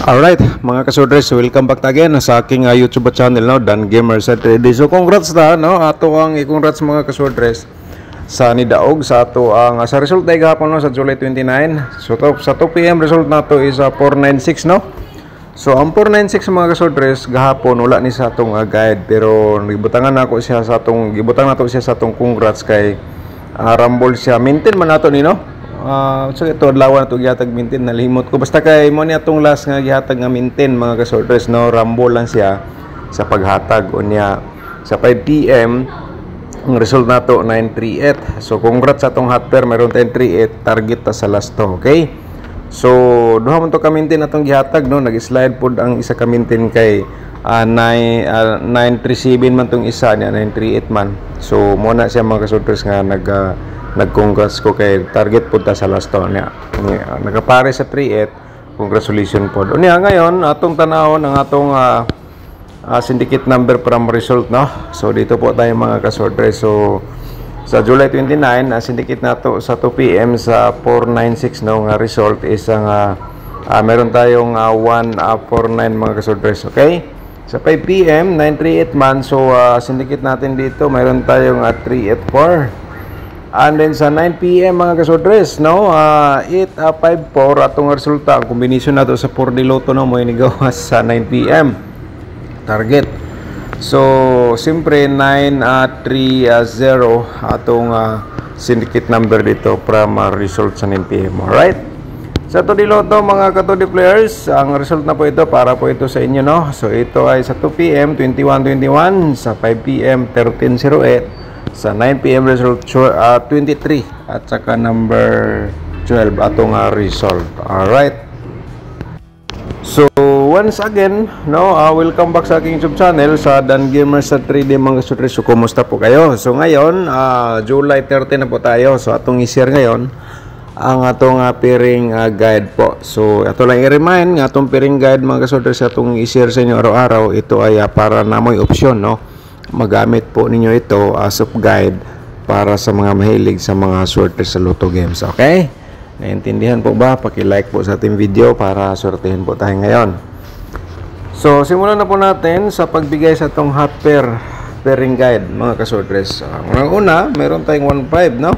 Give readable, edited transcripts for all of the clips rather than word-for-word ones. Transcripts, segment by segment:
Alright, mga kasudres, welcome back again sa aking YouTube channel, no? Dan Gamers at 3D. So congrats na, no? Ato ang i-congrats mga kasudres sa nidaog sa ato ang sa result ay gahapon, no? Sa July 29. So sa 2 PM result nato is 496, no? So ang 496 mga kasudres gahapon wala ni sa atong guide, pero gibutangan nako siya sa atong congrats kay Rumble siya. Maintain man nato ni, no? So ito adlaw na ito gihatag maintain, nalimot ko basta kay mo ni atong last nga gihatag nga maintain mga kasorders, no? Rumble lang siya sa paghatag unya sa 5 PM ang result nato 938. So congrats sa atong hot pair, meron tayong 38 target ta sa last to, okay? So duha man to ka maintain atong gihatag, no? Nag-slide pod ang isa ka maintain kay 937 man tong isa niya, 938 man. So mo na siya mga kasorders nga nag-congrats ko kay target po ta sa last to niya. Nagapare sa 38, congratulations po. Unya ngayon atong tanawon ang atong syndicate number from result, no? So dito po tayo mga kasordres. So sa July 29 syndicate nato sa 2 PM sa 496, no? Nga result is ang meron tayong 1449 mga kasordres, okay? Sa 5 PM 938 man. So syndicate natin dito meron tayong 384. And then sa 9 PM mga kasodres, no, 854 atong resulta. Ang combination nato sa 4D Lotto, no, mo inigawas sa 9 PM target. So siyempre 930 atong syndicate number dito from result sa 9 PM. Alright, sa 2D Lotto mga ka-2D players, ang result na po ito para po ito sa inyo, no. So ito ay sa 2 PM 2121, sa 5 PM 1308, sa 9 PM result 23 at saka number 12 atong result. Alright, so once again, no, welcome back sa aking YouTube channel sa Dan Gamers at 3D mga kasudres. So kumusta po kayo? So ngayon July 30 na po tayo. So atong i-share ngayon ang atong pairing guide po. So ato lang i-remind nga atong pairing guide mga kasudres atong i-share sa inyo araw-araw. Ito ay para namoy opsyon, no? Magamit po ninyo ito as of guide para sa mga mahilig sa mga swerte sa Lotto games, okay? Naintindihan po ba? Paki-like po sa ating video para swertehin po tayo ngayon. So simulan na po natin sa pagbigay sa itong hot pair pairing guide mga kaswertres. Una, meron tayong 15, no?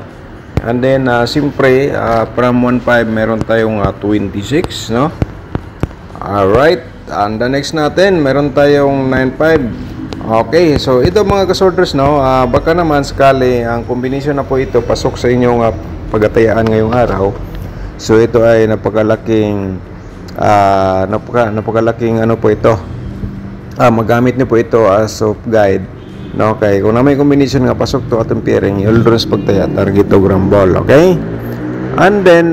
And then siyempre from 15 meron tayong 26, no? Alright, and the next natin meron tayong 95. Okay, so ito mga kasorders, no, baka naman sakali ang combination na po ito pasok sa inyong pagatayaan ngayong araw. So ito ay napakalaking ano po ito. Magamit niyo po ito as of guide, no? Okay, kung na may combination nga pasok to atong pairing, ultras pagtaya target to gramball, okay? And then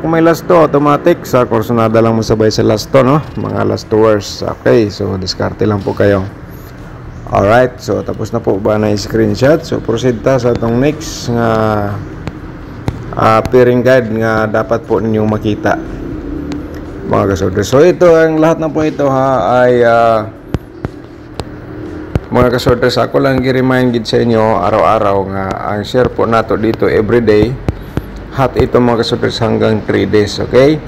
kung may last to automatic sa kursonada lang mo sabay sa last to, no? Mga last tours. Okay, so diskarte lang po kayo. Alright, so tapos na po ba na screenshot. So proceed ta sa itong next nga pairing guide nga dapat po ninyong makita mga kasorders. So ito ang lahat na po ito ay mga kasorders, ako lang i-remind gid sa inyo araw-araw nga ang share po nato dito everyday hot ito mga kasorders hanggang 3 days, okay?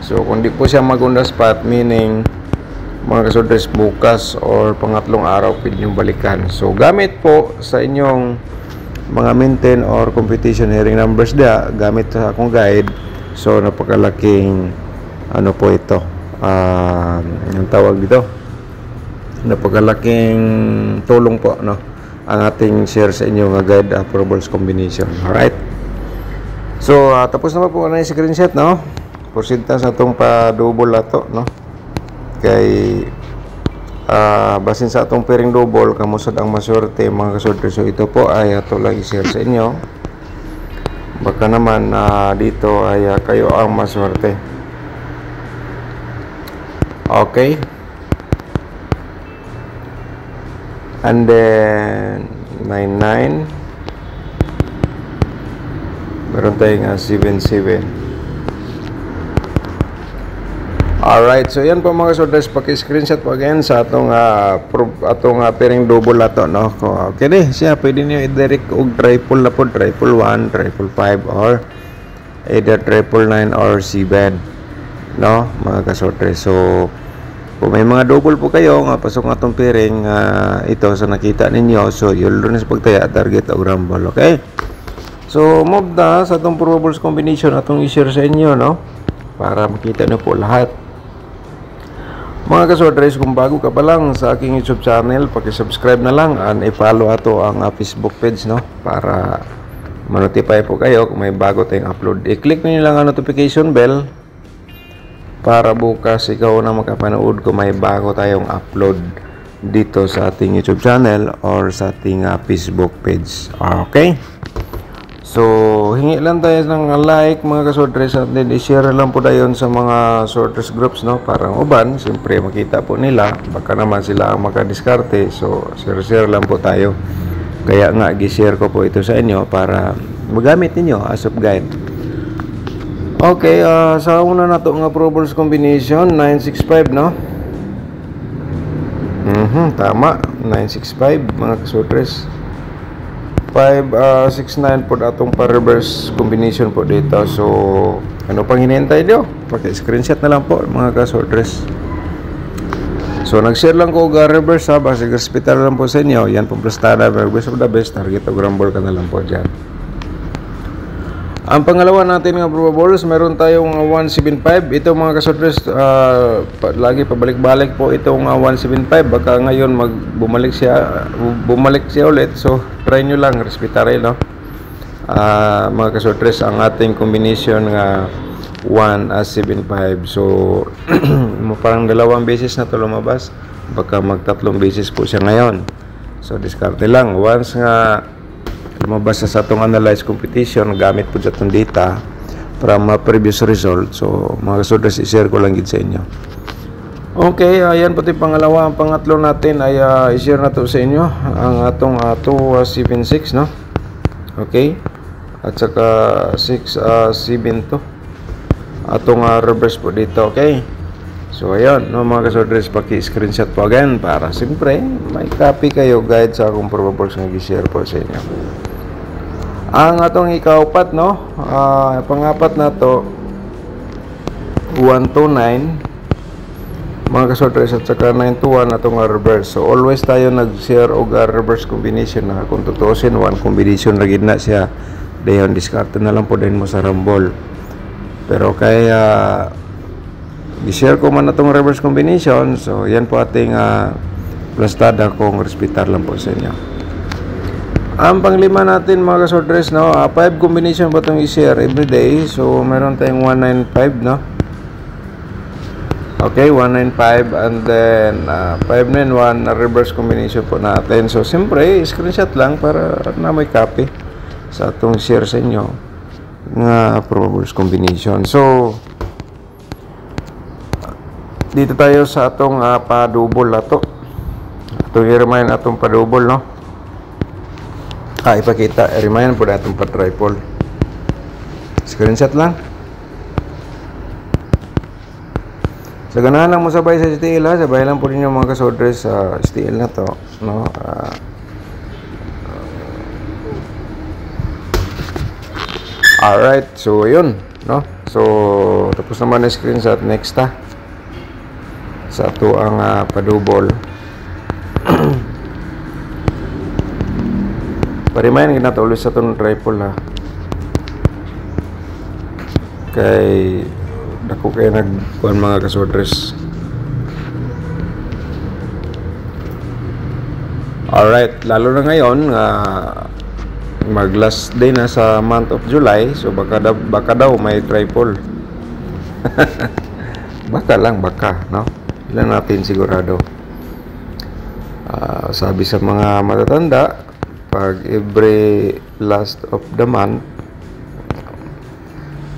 So kung di po siya mag-on the spot, meaning mga kasorders bukas or pangatlong araw pwede nyo balikan. So gamit po sa inyong mga maintain or competition hearing numbers dia, gamit sa akong guide. So napakalaking ano po ito, yung tawag dito, napakalaking tulong po, no, ang ating share sa inyo nga guide probables combination. Alright, so tapos na po na yung screenshot, no. Proceed ta sa itong pa-double ato, no, kay basin sa atong pairing double kamusad ang maswerte mga kaswerte. So ito po ay ato lang i-share sa inyo, baka naman dito ay kayo ang maswerte, okay? And then 99 meron tayong 77. Alright, so yan po mga kasorders, paki-screenshot po again sa atong pairing double ato, no. Okay di siya, pwede niyo i-direct og triple na po, triple 1, triple 5 or either triple 9 or 7 no, mga kasortres. So kung may mga double po kayo nga pasok nga itong pairing ito sa nakita ninyo, so yun rin sa pagtaya target o rumble. Okay, so move na sa itong probables combination atong i-share sa inyo, no, para makita na po lahat. Mga kasortres, kung bago ka pa lang sa aking YouTube channel, paki-subscribe na lang and i-follow ato ang Facebook page, no, para ma-notify po kayo kung may bago tayong upload. I-click niyo lang ang notification bell para bukas ikaw na makapanood kung may bago tayong upload dito sa ating YouTube channel or sa ating Facebook page. Okay? So, hingi lang tayo ng like, mga kasortres, at then i-share lang po tayo sa mga sorters groups, no, para uban, siyempre makita po nila, baka naman sila ang makadiskarte. So, share lang po tayo. Kaya nga, gi-share ko po ito sa inyo para magamit ninyo as of guide. Okay, sa una na to nga probables combination, 965, no? Tama, 965, mga kasortres. 569 po atong pa-reverse combination po dito. So, ano pang hinihintay nyo? Paki-screenshot na lang po, mga kasortres. So, nag-share lang ko reverse, ha, basta hospital lang po sa inyo. Yan po plastada, best of the best, target o rumble ka na lang po dyan. Ang pangalawa natin nga probables, meron tayong 175. Ito, mga kasortres, lagi pabalik-balik po itong 175. Baka ngayon bumalik siya ulit. So, try nyo lang, respetare, no? Mga kasortres, ang ating combination nga 175. So, parang dalawang beses na ito lumabas. Baka magtatlong beses po siya ngayon. So, diskarte lang. Once nga lumabas sa atong analyze competition, gamit po sa itong data from previous result. So, mga kasortres, i-share ko lang gid sa inyo. Okay, ayan pati pangalawa. Ang pangatlo natin ay i-share na to sa inyo ang atong 276, no? Okay, at saka 672 atong reverse po dito. Okay, so ayan, no, mga kasortres, paki-screenshot po again para siyempre may copy kayo guide sa akong probables nga i-share po sa inyo. Ang atong ikaapat, no, pangapat na to 129, mga kasortres, at saka 921 atong reverse. So always tayo nag-share og reverse combination na kung tutusin one combination lagi na siya, dayon discard na lang po din mo sa rumble. Pero kaya i-share ko man atong reverse combination, so yan po ating plastada kung respetar lang po sa inyo. Ang panglima natin, mga kasortres, no, 5 combination po itong i-share everyday. So, meron tayong 195, no? Okay, 195, and then 591 na reverse combination po natin. So, siyempre, screenshot lang para na may copy sa itong share sa inyo nga probables combination. So, dito tayo sa atong pa-double na to. Itong i-remind atong pa-double, no? Ipakita, remind po natin pa triple. Screenshot lang. Sa ganahan lang mo sabay sa STL, ha, sabay lang po ninyo mga kasortres sa STL na to, no? Alright, so yun, no? So tapos naman na screenshot. Next, ha, sa to ang pa-double. Parimayan nga nato ulit sa itong triple, ha, kay dako kayo nagkuhan, mga kasortres. Alright, lalo na ngayon mag last day na sa month of July. So baka daw may triple. Baka lang, no? Ilan natin sigurado. Sabi sa mga matatanda, pag every last of the month,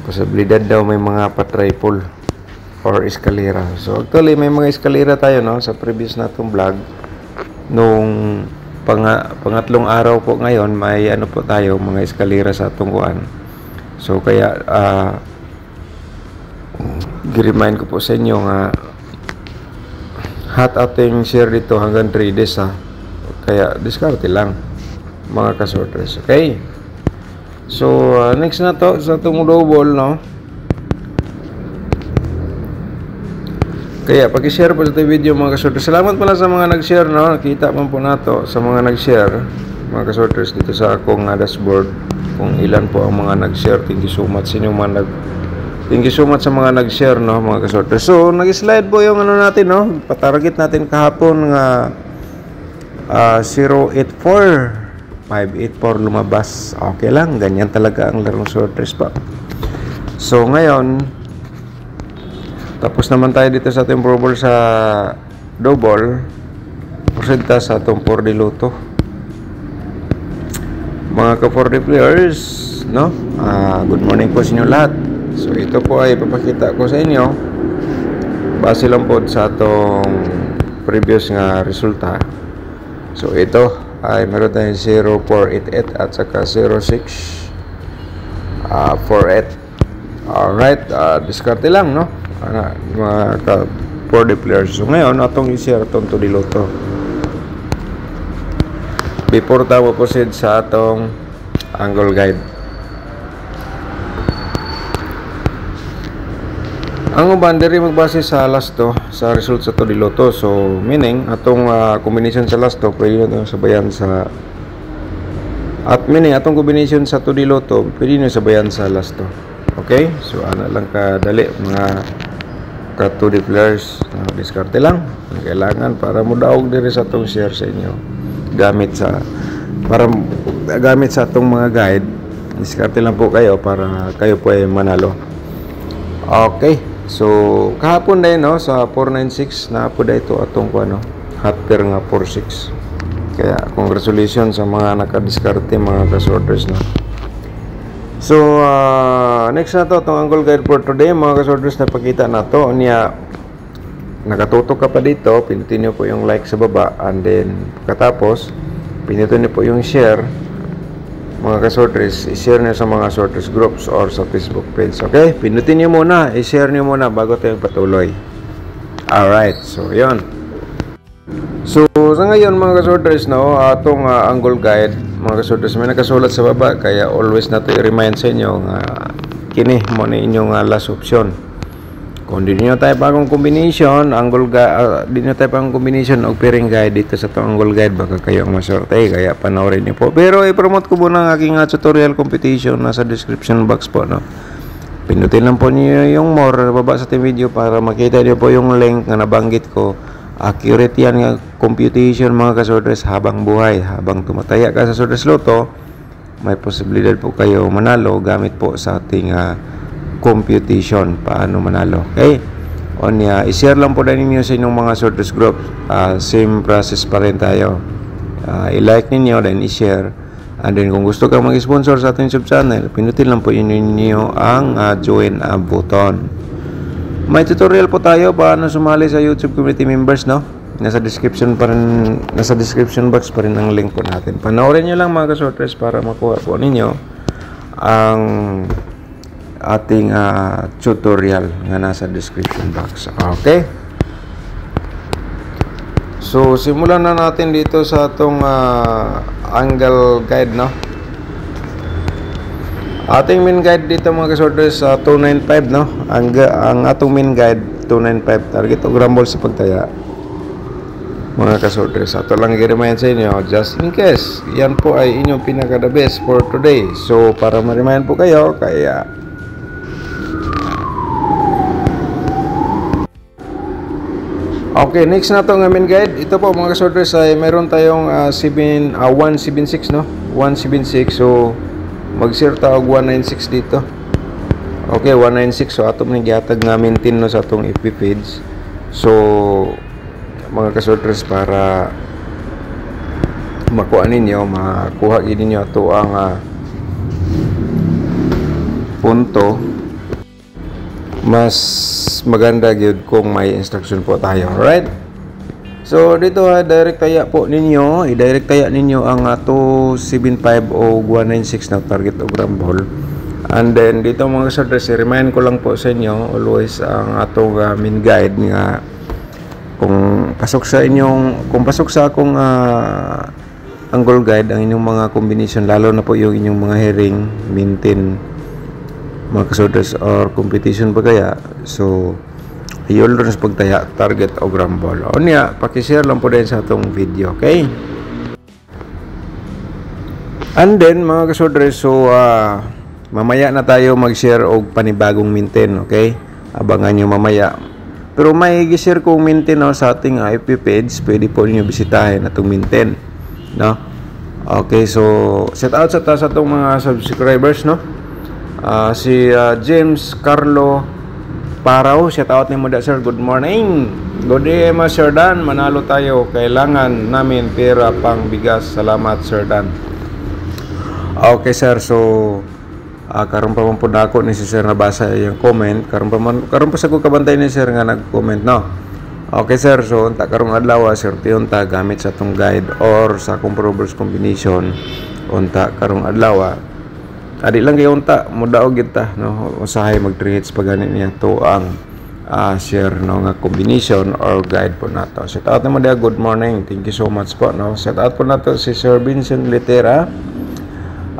posibilidad daw may mga pa-triple or eskalera. So actually may mga eskalera tayo, no, sa previous natong vlog. Nung pangatlong araw po ngayon, may ano po tayo, mga eskalera sa tungkuan. So kaya gi-remind ko po sa inyo nga hot ating share dito hanggang 3 days, ha. Kaya diskarte lang, mga kasortres. Okay, so next na to sa itong double, no. Kaya paki-share po sa ito video mga kasorters. Salamat pala sa mga nag-share, no? Nakita man po nato sa mga nag-share mga kasorters dito sa akong dashboard kung ilan po ang mga nag-share. Thank you so much sa inyo mga Thank you so much sa mga nag-share, no, mga kasorters. So nag-slide po yung ano natin, no? Patarget natin kahapon nga 084 584 lumabas. Okay lang, ganyan talaga ang larong sorters pa. So ngayon, tapos naman tayo dito sa ating probable sa double. Proceed ta sa atong 4D Lotto. Mga ka-4D players, no? Good morning po sa inyo lahat. So ito po ay papakita ko sa inyo base lang po sa atong previous nga resulta. So ito ay meron tayong 0488 at saka 0648. Alright, diskarte lang, no? Mga ka-4D players. So ngayon, atong i-share itong 2D Lotto. Before tayo proceed sa atong angle guide. Ang uban diri magbase sa last to, sa result sa 2D Lotto. So meaning atong combination sa last to pwede nyo sabayan sa atong combination sa 2D Lotto pwede nyo sabayan sa last to. Okay? So ana lang kadali mga ka 2D players. Diskarte lang ang kailangan para modaog diri sa atong share sa inyo gamit sa atong mga guide. Diskarte lang po kayo para kayo po ay manalo. Okay. So kahapon din, no, sa 496 na po dito atong kuno hot pair nga 46. Kaya congratulations sa mga nakadiskarte mga kasorters, no. So next na to itong angle guide for today mga kasorters. Na pakita na to niya, nakatutok ka pa dito, pinutin nyo po yung like sa baba, and then pagkatapos pinutin nyo po yung share mga kasorters. I-share nyo sa mga sorters groups or sa Facebook page. Okay? Pinutin nyo muna, i-share nyo muna bago tayo patuloy. Alright, so yun. So sa ngayon mga kasorters, no, atong angle guide mga kasorters, may nakasulat sa baba, kaya always nato i-remind sa inyo nga kini mo na inyong last option. Kung di nyo tayo pang combination angle guide, di nyo tayo pang combination o pairing guide dito sa itong angle guide, baka kayo ang maswerte, kaya panoorin nyo po. Pero i-promote ko po ng aking tutorial competition nasa description box po, no. Pinutin lang po nyo yung more baba sa ating video para makita nyo po yung link na nabanggit ko. Accurate yan nga computation mga kasorters habang buhay. Habang tumataya ka sa Sorters Lotto, may posibilidad po kayo manalo gamit po sa ating computation paano manalo. Okay? I-share lang po din ninyo sa inyong mga sorters groups. Same process pa rin tayo. I-like ninyo, then i-share. And then kung gusto kang mag-sponsor sa ating YouTube channel, pinutin lang po ninyo ang join button. May tutorial po tayo paano sumali sa YouTube community members, no? Nasa description box pa rin ang link po natin. Panoorin nyo lang mga kasorters para makuha po ninyo ang ating tutorial nga nasa description box. Okay? So simulan na natin dito sa atong angle guide, no? Ating main guide dito mga kasorters 295, no? Ang atong main guide 295, target o grumble sa pagtaya mga kasorters. Ato lang i-remind sa inyo just in case yan po ay inyong pinaka the best for today. So para ma-remind po kayo, kaya okay, next na to ng main guide. Ito po mga kasorters ay meron tayong 176, no? 176. So mag-share tawag 196 dito. Okay, 196. So ato man gihatag nga maintain, no, sa atong FB page. So mga kasorters, para makuha gid ninyo ato ang punto, mas maganda gyud kung may instruction po tayo. Alright? So dito direct taya po ninyo, i-direct taya ninyo ang 275 o 196 na target o grumble. And then dito mga kasorters, i-remind ko lang po sa inyo always ang atong main guide nga kung pasok sa akong angle guide ang inyong mga combination, lalo na po yung inyong mga herring, maintain mga kasorters or competition pa kaya. So Ayol rin sa pagtaya target o grambol. O niya, pakishare lang po din sa atong video, okay? And then mga kasudre, so mamaya na tayo mag-share og panibagong mintin, okay? Abangan nyo mamaya. Pero may i-share kong mintin sa ating FB page, pwede po niyo bisitahin atong mintin, no? Okay, so shout out sa atong mga subscribers, no? Si James Carlo Paraw, shout out nimo da sir, good morning. Good day, Sir Dan, manalo tayo, kailangan namin pera pang bigas. Salamat Sir Dan. Okay sir, so karon pa man po nako ni si sir nabasa yung comment, karon pa sa ko kabantay ni sir nga nag-comment, no. Okay sir, so unta karong adlaw sir unta gamit sa tong guide or sa comprovers combination unta karong adlaw. Adi lang kayo unta mudaog gid ta, no, usahay mag 3 hits pag ganit niya to ang share, no, nga combination or guide po nato. Shout out naman dia, good morning, thank you so much po, no. Shout out po nato si Sir Vincent Litera.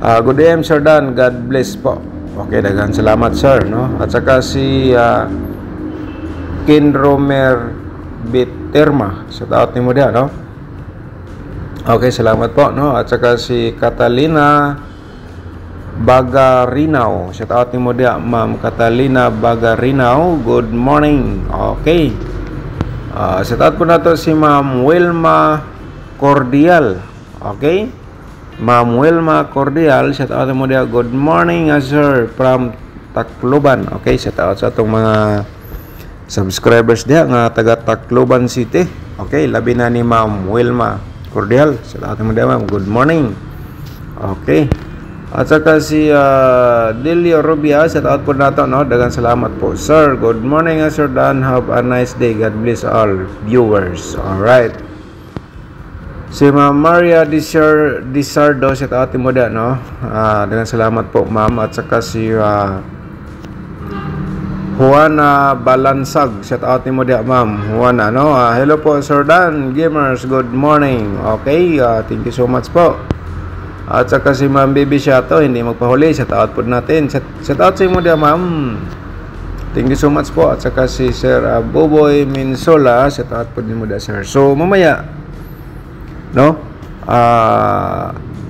Good day Sir Dan, God bless po. Okay, daghang salamat sir, no. At saka si Ken Romer Biterma, shout out nimo dia, no. Okay, salamat po, no. At saka si Catalina Bagarinaw, shout out nimo dia Ma'am Catalina Bagarinaw, good morning. Okay, shout out po nato si Ma'am Wilma Cordial. Okay, Ma'am Wilma Cordial, shout out mo dia, good morning sir from Tacloban. Okay, shout out sa atong mga subscribers dia nga taga Tacloban City. Okay, labi na ni Ma'am Wilma Cordial, shout out mo dia ma'am, good morning. Okay, at saka si Delio Rubia, shout out po nato, no, daghang salamat po sir, good morning Sir Dan, have a nice day, God bless all viewers. Alright, si Ma'am Maria Disardo, shout out mo da, no, daghang salamat po ma'am. At saka si Juana Balansag, shout out mo da ma'am Juana, no. Hello po Sir Dan Gamers, good morning. Okay, thank you so much po. At saka si Ma'am Baby Shato, hindi magpahuli, shout out po natin, shout out sa mo da ma'am, thank you so much po. At saka si Sir Boboy Minsola, shout out po din mo da sir. So mamaya, no,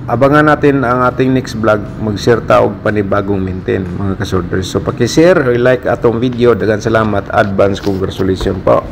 abangan natin ang ating next vlog, mag-share ta og panibagong mintin mga kasorders. So paki-share or like atong video, daghang salamat, advance congratulations po.